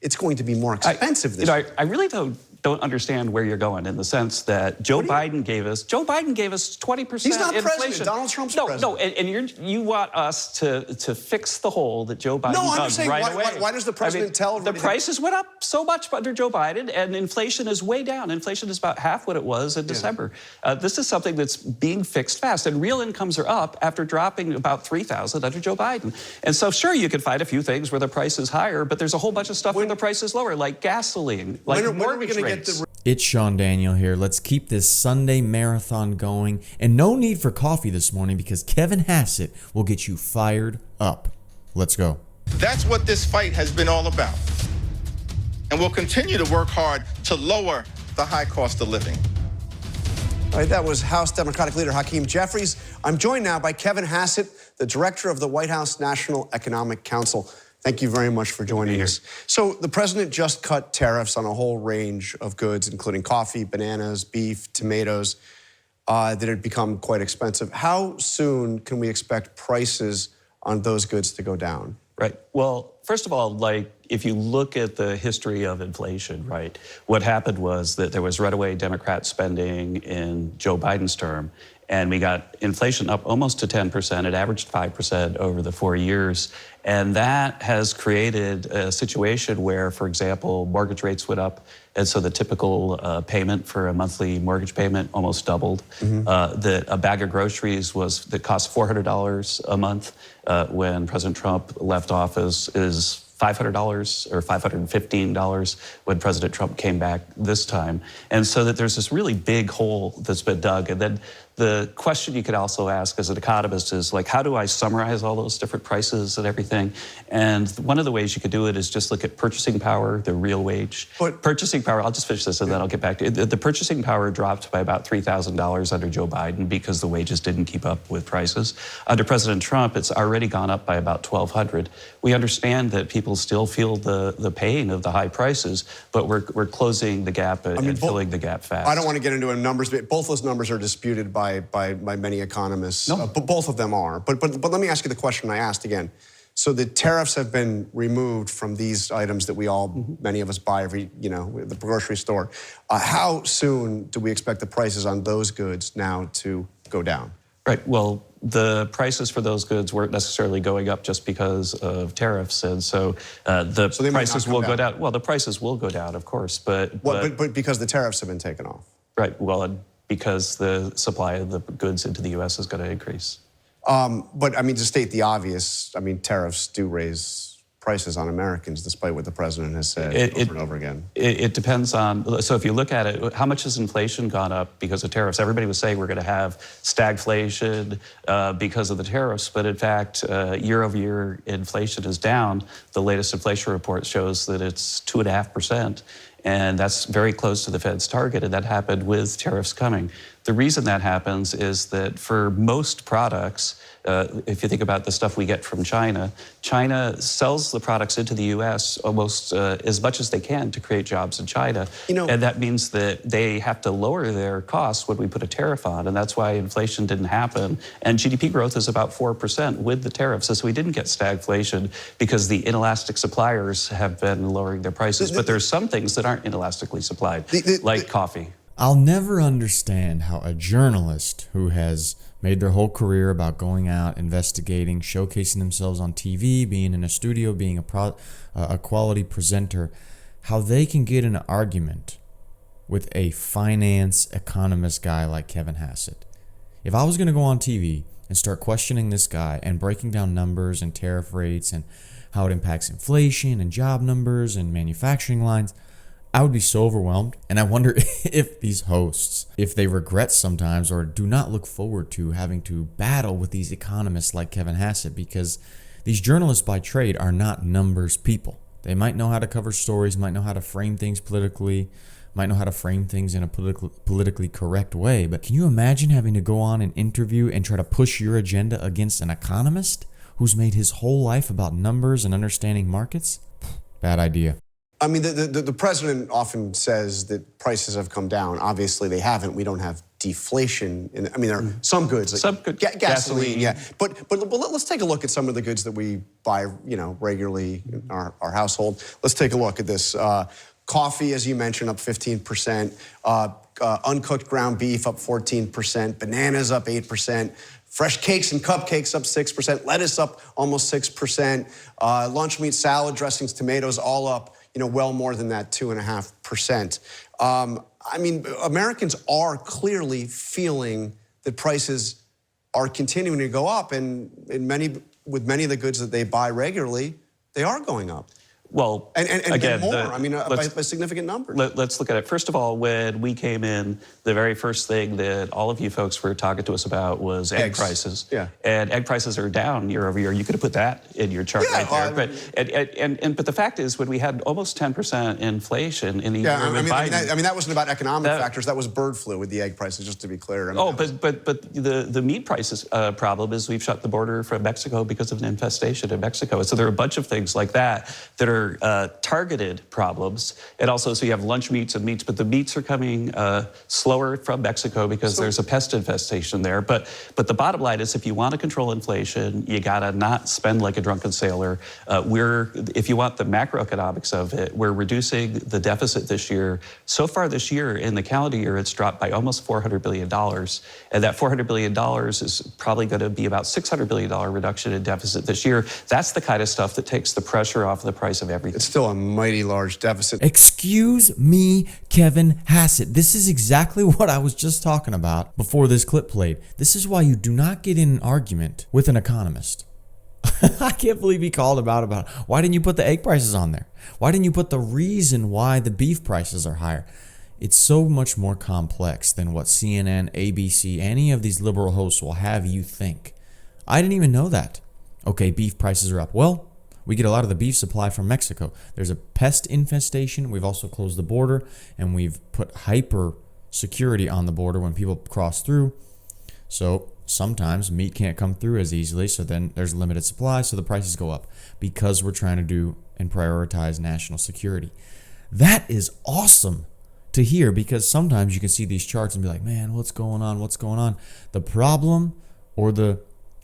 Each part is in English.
it's going to be more expensive this year. I really don't understand where you're going in the sense that Joe Biden gave us 20% He's not inflation. president. Donald Trump's president. No, and you want us to fix the hole that Joe Biden dug right away. Why does the president tell everybody? The prices went up so much under Joe Biden, and inflation is way down. Inflation is about half what it was in December. This is something that's being fixed fast, and real incomes are up after dropping about $3,000 under Joe Biden. And so, sure, you can find a few things where the price is higher, but there's a whole bunch of stuff where the price is lower, like gasoline, like mortgage rates. It's Sean Daniel here. Let's keep this Sunday marathon going. And no need for coffee this morning because Kevin Hassett will get you fired up. Let's go. That's what this fight has been all about. And we'll continue to work hard to lower the high cost of living. All right, that was House Democratic Leader Hakeem Jeffries. I'm joined now by Kevin Hassett, the director of the White House National Economic Council. Thank you very much for joining us. So the president just cut tariffs on a whole range of goods, including coffee, bananas, beef, tomatoes, that had become quite expensive. How soon can we expect prices on those goods to go down? Right. Well, first of all, if you look at the history of inflation, right, what happened was that there was runaway Democrat spending in Joe Biden's term, and we got inflation up almost to 10%. It averaged 5% over the 4 years. And that has created a situation where, for example, mortgage rates went up. And so the typical payment for a monthly mortgage payment almost doubled. That a bag of groceries that cost $400 a month when President Trump left office is $500 or $515 when President Trump came back this time. And so that there's this really big hole that's been dug. And then the question you could also ask as an economist is, like, how do I summarize all those different prices and everything? And one of the ways you could do it is just look at purchasing power, the real wage. Purchasing power, I'll just finish this and then I'll get back to it. The purchasing power dropped by about $3,000 under Joe Biden because the wages didn't keep up with prices. Under President Trump, it's already gone up by about $1,200. We understand that people still feel the pain of the high prices, but we're closing the gap and filling the gap fast. I don't want to get into numbers, but both those numbers are disputed by many economists. No. But both of them are. But let me ask you the question I asked again. So the tariffs have been removed from these items that we all, many of us buy at the grocery store. How soon do we expect the prices on those goods now to go down? Right. Well, the prices for those goods weren't necessarily going up just because of tariffs, and so the prices will go down. Well, the prices will go down, of course, but because the tariffs have been taken off. Right. Well, because the supply of the goods into the U.S. is going to increase. But I mean, to state the obvious, I mean, tariffs do raise prices on Americans, despite what the president has said over and over again. It depends on, so if you look at it, how much has inflation gone up because of tariffs? Everybody was saying we're going to have stagflation because of the tariffs, but in fact, year over year, inflation is down. The latest inflation report shows that it's 2.5%. And that's very close to the Fed's target, and that happened with tariffs coming. The reason that happens is that for most products, if you think about the stuff we get from China, China sells the products into the U.S. almost as much as they can to create jobs in China. And that means that they have to lower their costs when we put a tariff on, and that's why inflation didn't happen. And GDP growth is about 4% with the tariffs, so we didn't get stagflation because the inelastic suppliers have been lowering their prices. But there's some things that aren't inelastically supplied, like coffee. I'll never understand how a journalist who has made their whole career about going out, investigating, showcasing themselves on TV, being in a studio, being a quality presenter, how they can get in an argument with a finance economist guy like Kevin Hassett. If I was going to go on TV and start questioning this guy and breaking down numbers and tariff rates and how it impacts inflation and job numbers and manufacturing lines, I would be so overwhelmed. And I wonder if these hosts, if they regret sometimes or do not look forward to having to battle with these economists like Kevin Hassett, because these journalists by trade are not numbers people. They might know how to cover stories, might know how to frame things politically, might know how to frame things in a politically correct way. But can you imagine having to go on an interview and try to push your agenda against an economist who's made his whole life about numbers and understanding markets? Bad idea. I mean, the president often says that prices have come down. Obviously, they haven't. We don't have deflation. I mean, there are some goods, like Some good gasoline, yeah. But let's take a look at some of the goods that we buy, regularly in our household. Let's take a look at this. Coffee, as you mentioned, up 15%. Uncooked ground beef up 14%. Bananas up 8%. Fresh cakes and cupcakes up 6%. Lettuce up almost 6%. Lunch meat, salad dressings, tomatoes, all up, well more than that, 2.5%. I mean, Americans are clearly feeling that prices are continuing to go up, and with many of the goods that they buy regularly, they are going up. Well, and again, more, by significant numbers. Let's look at it. First of all, when we came in, the very first thing that all of you folks were talking to us about was egg prices. Yeah. And egg prices are down year over year. You could have put that in your chart right there. But the fact is, when we had almost 10% inflation in the year with Biden, that wasn't about economic factors. That was bird flu with the egg prices, just to be clear. But the meat prices problem is we've shut the border from Mexico because of an infestation in Mexico. So there are a bunch of things like that are targeted problems. And also, so you have lunch meats and meats, but the meats are coming slower from Mexico because there's a pest infestation there. But the bottom line is, if you want to control inflation, you gotta not spend like a drunken sailor. If you want the macroeconomics of it, we're reducing the deficit this year. So far this year, in the calendar year, it's dropped by almost $400 billion. And that $400 billion is probably gonna be about $600 billion reduction in deficit this year. That's the kind of stuff that takes the pressure off the price of everything. It's still a mighty large deficit. Excuse me, Kevin Hassett. This is exactly what I was just talking about before this clip played. This is why you do not get in an argument with an economist. I can't believe he called about why didn't you put the egg prices on there? Why didn't you put the reason why the beef prices are higher? It's so much more complex than what CNN, ABC, any of these liberal hosts will have you think. I didn't even know that. Okay, beef prices are up. Well, we get a lot of the beef supply from Mexico. There's a pest infestation. We've also closed the border, and we've put hyper security on the border when people cross through. So sometimes meat can't come through as easily, so then there's limited supply, so the prices go up because we're trying to do and prioritize national security. That is awesome to hear, because sometimes you can see these charts and be like, man, what's going on? What's going on? The problem or the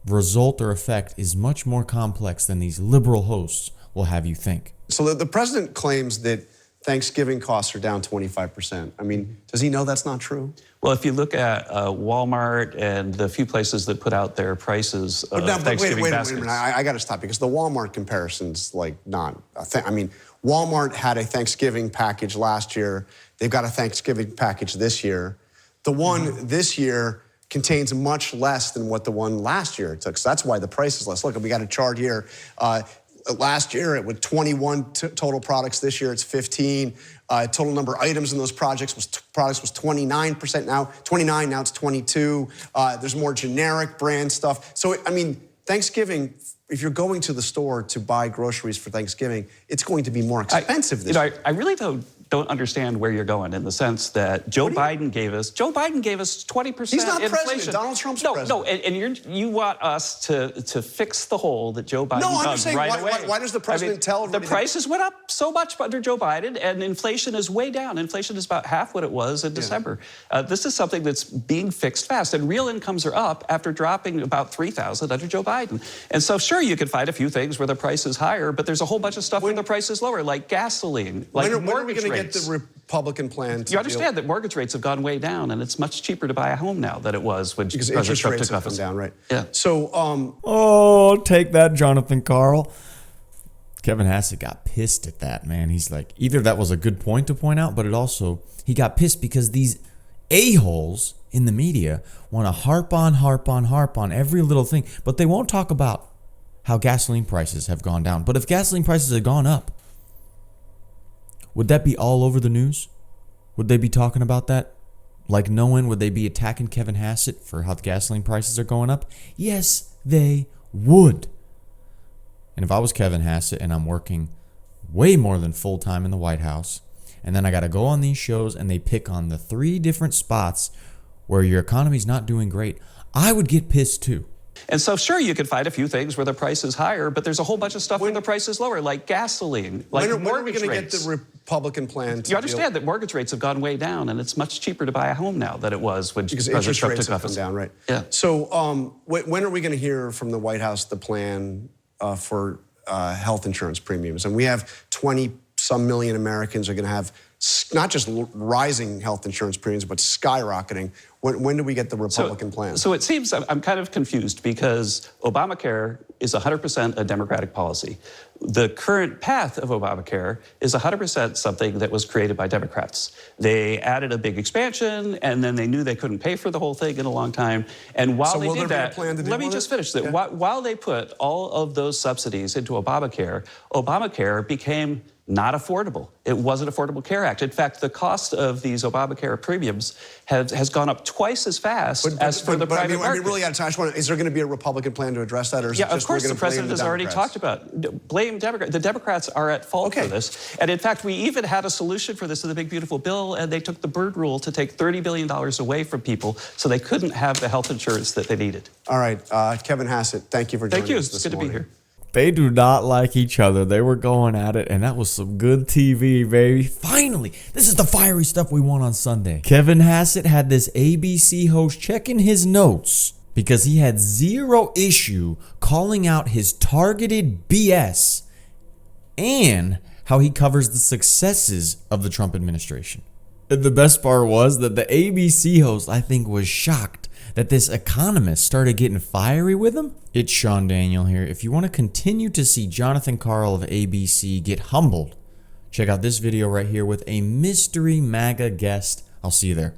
result or effect is much more complex than these liberal hosts will have you think. So the president claims that Thanksgiving costs are down 25%. I mean, does he know that's not true? Well, if you look at Walmart and the few places that put out their prices of Thanksgiving baskets. Wait a minute. I got to stop, because the Walmart comparison's like not a thing. I mean, Walmart had a Thanksgiving package last year. They've got a Thanksgiving package this year. The one this year contains much less than what the one last year took. So that's why the price is less. Look, we got a chart here. Last year, it was 21 total products. This year, it's 15. Total number of items in those products was 29% now. 29, now it's 22. There's more generic brand stuff. So, I mean, Thanksgiving, if you're going to the store to buy groceries for Thanksgiving, it's going to be more expensive this year. I really don't understand where you're going, in the sense that Joe Biden gave us 20% He's not inflation. president. Donald Trump's president. No, and you want us to fix the hole that Joe Biden dug right away. Why does the president tell everybody? The prices went up so much under Joe Biden, and inflation is way down. Inflation is about half what it was in December. This is something that's being fixed fast, and real incomes are up after dropping about $3,000 under Joe Biden. And so, sure, you can find a few things where the price is higher, but there's a whole bunch of stuff where the price is lower, like gasoline, like mortgage rates. When are we going to get the Republican plan to You understand that mortgage rates have gone way down, and it's much cheaper to buy a home now than it was when President Trump took office. Down, right? Yeah. So, oh, take that, Jonathan Karl. Kevin Hassett got pissed at that, man. He's like, either that was a good point to point out, but it also, he got pissed because these a-holes in the media want to harp on every little thing, but they won't talk about how gasoline prices have gone down. But if gasoline prices had gone up, would that be all over the news? Would they be talking about that? Like no one? Would they be attacking Kevin Hassett for how the gasoline prices are going up? Yes, they would. And if I was Kevin Hassett and I'm working way more than full-time in the White House, and then I got to go on these shows and they pick on the 3 different spots where your economy's not doing great, I would get pissed too. And so, sure, you can find a few things where the price is higher, but there's a whole bunch of stuff where the price is lower, like gasoline, like mortgage rates. When are we going to get the Republican plan to You understand that mortgage rates have gone way down, and it's much cheaper to buy a home now than it was when because President interest Trump rates took have come office. down, right? Yeah. So when are we going to hear from the White House the plan for health insurance premiums? And we have 20-some million Americans are going to have not just rising health insurance premiums, but skyrocketing. When do we get the Republican plan? So it seems I'm kind of confused because Obamacare is 100% a Democratic policy. The current path of Obamacare is 100% something that was created by Democrats. They added a big expansion, and then they knew they couldn't pay for the whole thing in a long time. And while they did that, let me just finish that. Yeah. While they put all of those subsidies into Obamacare, Obamacare became not affordable. It wasn't Affordable Care Act. In fact, the cost of these Obamacare premiums has gone up twice as fast as for the private market. I mean, really out of time. Is there going to be a Republican plan to address that, or is it just of course, we're going the to president blame has already talked about blame Democrats. The Democrats are at fault for this, and in fact, we even had a solution for this in the big beautiful bill, and they took the Byrd rule to take $30 billion away from people, so they couldn't have the health insurance that they needed. All right, Kevin Hassett, thank you for joining us this morning. It's good to be here. They do not like each other. They were going at it, and that was some good TV, baby. Finally, this is the fiery stuff we want on Sunday. Kevin Hassett had this ABC host checking his notes because he had zero issue calling out his targeted BS and how he covers the successes of the Trump administration. And the best part was that the ABC host, I think, was shocked that this economist started getting fiery with him. It's Sean Daniel here. If you want to continue to see Jonathan Karl of ABC get humbled, check out this video right here with a mystery MAGA guest. I'll see you there.